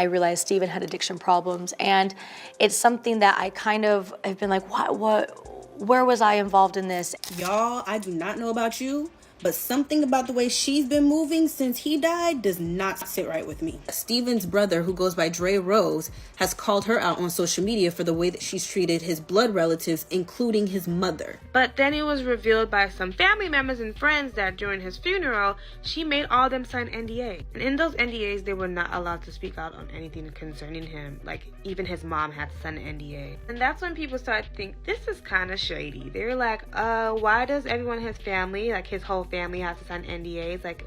I realized Steven had addiction problems, and it's something that I kind of have been like, where was I involved in this? Y'all, I do not know about you, but something about the way she's been moving since he died does not sit right with me. Steven's brother, who goes by Dre Rose, has called her out on social media for the way that she's treated his blood relatives, including his mother. But then it was revealed by some family members and friends that during his funeral, she made all them sign NDAs. And in those NDAs, they were not allowed to speak out on anything concerning him. Like, even his mom had to sign an NDA. And that's when people started to think, this is kind of shady. They're like, why does everyone in his family, like his whole family, has to sign NDAs? Like,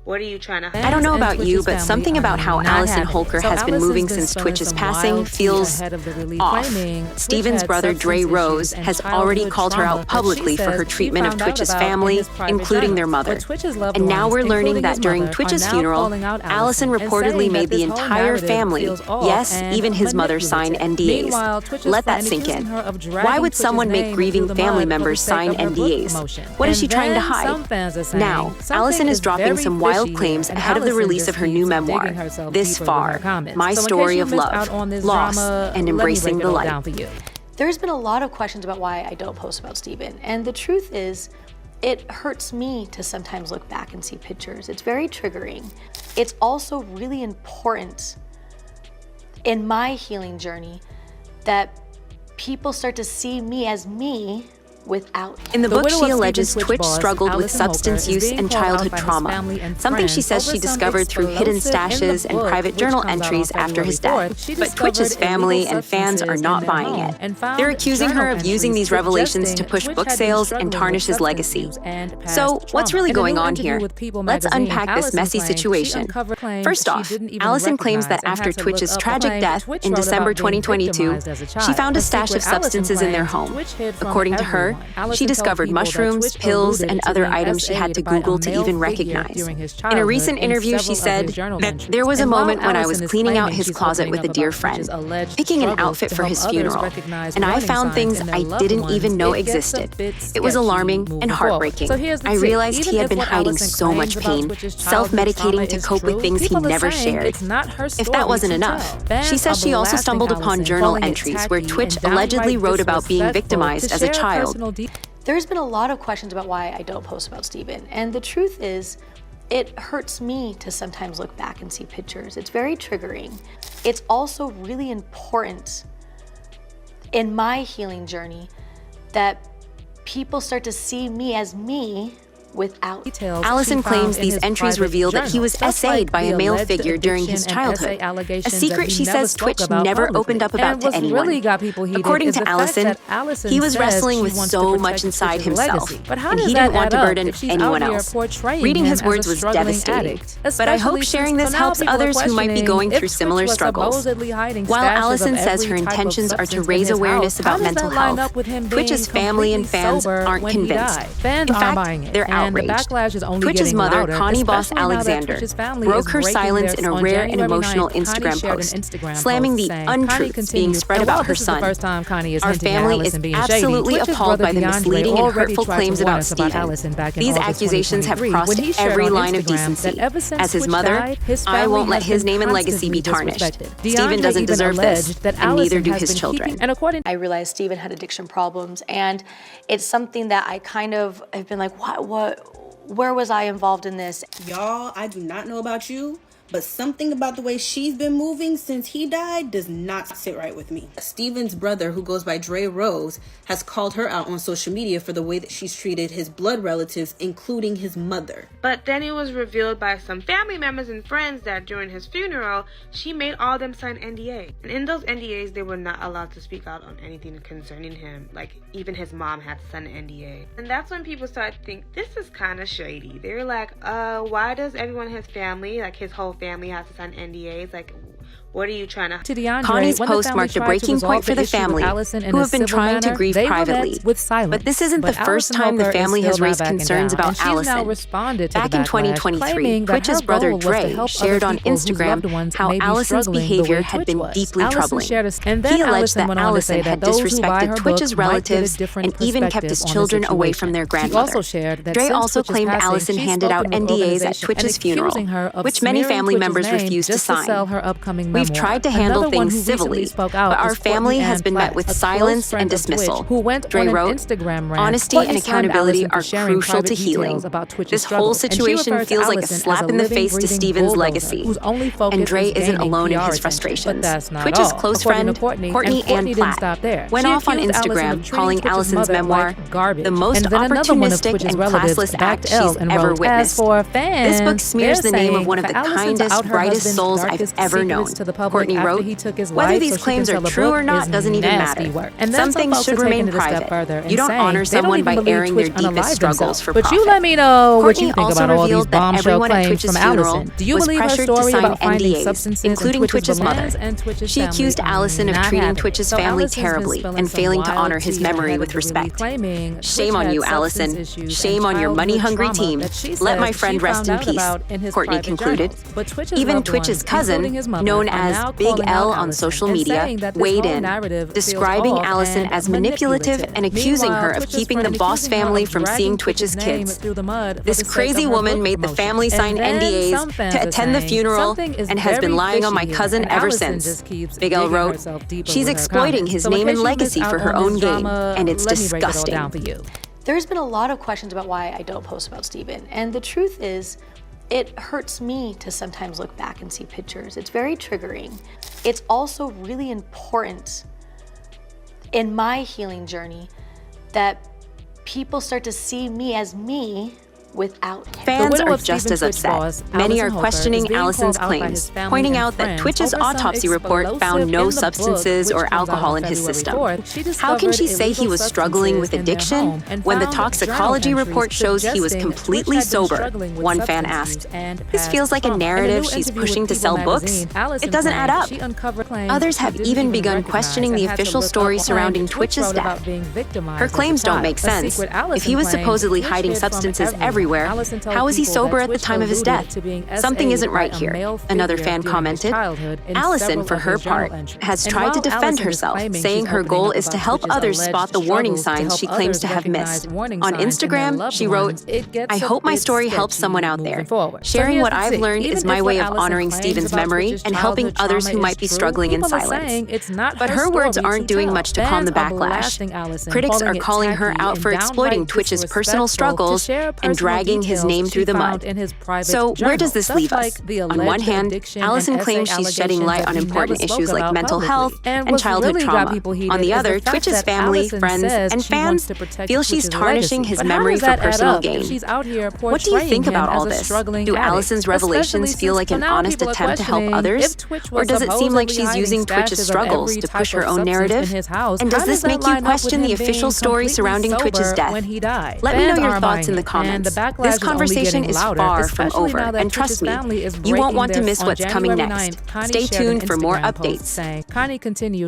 what are you trying to... I don't know about you, but something about how Allison Holker has been moving since Twitch's passing feels off. Steven's brother, Dre Rose, has already called her out publicly for her treatment of Twitch's family, including their mother. And now we're learning that during Twitch's funeral, Allison reportedly made the entire family, yes, even his mother, sign NDAs. Let that sink in. Why would someone make grieving family members sign NDAs? What is she trying to hide? Now, Allison is dropping some wild claims ahead of the release of her new memoir, This Far, My Story of Love, Loss, and Embracing the Light. There's been a lot of questions about why I don't post about Steven, and the truth is, it hurts me to sometimes look back and see pictures. It's very triggering. It's also really important in my healing journey that people start to see me as me without. In the book, she alleges Twitch struggled with substance use and childhood trauma, something she says she discovered through hidden stashes and private journal entries after his death. But Twitch's family and fans are not buying it. They're accusing her of using these revelations to push book sales and tarnish his legacy. So, what's really going on here? Let's unpack this messy situation. First off, Allison claims that after Twitch's tragic death in December 2022, she found a stash of substances in their home. According to her, she discovered mushrooms, pills, and other items she had to Google to even recognize. In a recent interview, she said that there was a moment when I was cleaning out his closet with a dear friend, picking an outfit for his funeral, and I found things I didn't even know existed. It was alarming and heartbreaking. I realized he had been hiding so much pain, self-medicating to cope with things he never shared. If that wasn't enough, she says she also stumbled upon journal entries where Twitch allegedly wrote about being victimized as a child. There's been a lot of questions about why I don't post about Steven, and the truth is, it hurts me to sometimes look back and see pictures. It's very triggering. It's also really important in my healing journey that people start to see me as me without. Allison claims these entries reveal that he was essayed by a male figure during his childhood, a secret she says Twitch never opened up about to anyone. According to Allison, he was wrestling with so much inside himself, and he didn't want to burden anyone else. Reading his words was devastating, but I hope sharing this helps others who might be going through similar struggles. While Allison says her intentions are to raise awareness about mental health, Twitch's family and fans aren't convinced. In fact, they're outraged. Twitch's mother, Connie Boss Alexander, broke her silence in a rare and emotional Instagram post, slamming the untruths being spread about her son. Our family is absolutely appalled by the misleading and hurtful claims about Steven. These accusations have crossed every line of decency. As his mother, I won't let his name and legacy be tarnished. Steven doesn't deserve this, and neither do his children. I realized Steven had addiction problems, and it's something that I kind of have been like, where was I involved in this? Y'all, I do not know about you, but something about the way she's been moving since he died does not sit right with me. Steven's brother, who goes by Dre Rose, has called her out on social media for the way that she's treated his blood relatives, including his mother. But then it was revealed by some family members and friends that during his funeral, she made all them sign NDAs. And in those NDAs, they were not allowed to speak out on anything concerning him. Like, even his mom had to sign an NDA. And that's when people started to think, this is kind of shady. They're like, why does everyone in his family, like his whole family, has to sign NDAs? Like, what are you trying to... Connie's post marked a breaking point for the family, who have been trying to grieve privately. But this isn't the first time the family has raised concerns about Allison. Back in 2023, Twitch's brother Dre shared on Instagram how Allison's behavior had been deeply troubling. He alleged that Allison had disrespected Twitch's relatives and even kept his children away from their grandmother. Dre also claimed Allison handed out NDAs at Twitch's funeral, which many family members refused to sign. upcoming memoir. We've tried to handle things civilly, but our family has been met with silence and dismissal. Dre wrote, "Honesty and accountability are crucial to healing. This whole situation feels like a slap in the face to Stephen's legacy." And Dre isn't alone in his frustrations. Twitch's close friend, Courtney Ann Platt, went off on Instagram calling Allison's memoir the most opportunistic and classless act she's ever witnessed. This book smears the name of one of the kindest, brightest souls I've ever known. Courtney wrote, "Whether these claims are true or not doesn't even matter. Some things should remain private. You don't honor someone by airing their deepest struggles for profit." But you let me know what you think about all these revealed that bombshell everyone at claims Twitch's from funeral Allison. Do you was believe her pressured to story sign about finding NDAs, substances including in Twitch's mother. bananas and Twitch's She accused family Allison of not treating having? Twitch's So family Allison's been terribly spilling and some failing to wild honor his tea memory ahead with of the release, respect. claiming Shame Twitch on you, had Allison. substance issues Shame and on your money-hungry childhood team. trauma that she Let says my she friend rest in found out peace, about in his Courtney private concluded. journals. But Twitch's Even loved Twitch's ones, cousin, including his mother, known are as now Big calling L out on Allison social and media, saying that this weighed whole in, narrative feels describing off Allison and as manipulative and accusing her of Twitch's keeping the friend Boss accusing her family of from dragging seeing Twitch's name kids. through the mud for This the sake crazy of her woman book made the promotion. family sign And then NDAs some fans to are attend the saying funeral something is and has been very lying on my fishy cousin here, ever and Allison since. just keeps Big L digging wrote, herself deeper "She's with her exploiting comments. his So in name case and you legacy missed for out her on own this gain, drama, and it's let me break it all disgusting." down for you. There's been a lot of questions about why I don't post about Stephen, and the truth is, it hurts me to sometimes look back and see pictures. It's very triggering. It's also really important in my healing journey that people start to see me as me without him. Fans widow are of just Stephen as Twitch upset. boss, Many Allison are Holker, questioning is being Allison's called out by claims, his family pointing and out that friends Twitch's over some autopsy report explosive found no in the book, substances which or comes out on alcohol in his February system. 4th. She How can she discovered say he illegal was struggling with substances in their addiction home and when the found toxicology journal report entries shows he was suggesting completely Twitch had been sober? struggling with One fan asked. substances and This past feels like a trauma. In narrative new she's interview pushing with to sell People books. magazine, Allison It doesn't add claimed up. she uncovered claims Others she have didn't even even begun recognize questioning and the had to official look story up surrounding online. Twitch's Twitch wrote death. about being victimized Her as a claims don't child, make a sense. secret If Allison he was claimed supposedly Twitch hiding hid from substances everyone. everywhere, Allison told how is he people sober that at the Twitch time of his alluded death? to being Something SA'd isn't by right a here. male Another figure fan during his commented. childhood in Allison, several for of her his journal part, entries. has And tried to while defend Allison is herself, claiming saying she's her opening goal up is to about help Twitch's others alleged spot the warning struggles to signs help she claims to others have recognize missed. warning On signs in their Instagram, loved she wrote, ones, it gets "I a hope my bit story helps sketchy someone out moving there. forward." So Sharing here's what the I've thing. learned Even is my if way what of Allison honoring claims Stephen's about memory Twitch's and helping childhood others trauma who is might be true, struggling in people are silence." saying it's not But her story words aren't to doing tell. much to calm the Fans are backlash. blasting Allison, Critics are it calling her tacky out and for exploiting downright Twitch's personal disrespectful to struggles share and personal dragging his details name she through the found mud. in his private So where journal. does this Stuff leave us? like the On one alleged hand, addiction Allison and claims essay she's shedding allegations light that on he important never spoke issues like about mental publicly. health and what's childhood really got trauma. people heated On the is other, fact Twitch's that family, Allison friends, says and she wants fans to protect feel she's Twitch's tarnishing legacy. his But how memory does for that add personal up if gain. she's out here What do you portraying think him about as all a this? struggling Do addict? Allison's revelations Especially feel since like an now honest people are attempt to help questioning others? if Twitch Or was does it seem like supposedly she's hiding using Twitch's stashes of struggles every to type push her of own substance narrative? in his house? And does How this that make you line up with question the him official being story completely surrounding Twitch's sober death? when he died? Let me know Fans your are thoughts in the buying it, and the comments. backlash This is only conversation getting is louder, far from especially over, now that and trust Twitch's me, family is you won't breaking want to this miss on what's coming January next. 9th. Connie Stay shared an tuned for more Instagram post updates. saying, Connie continued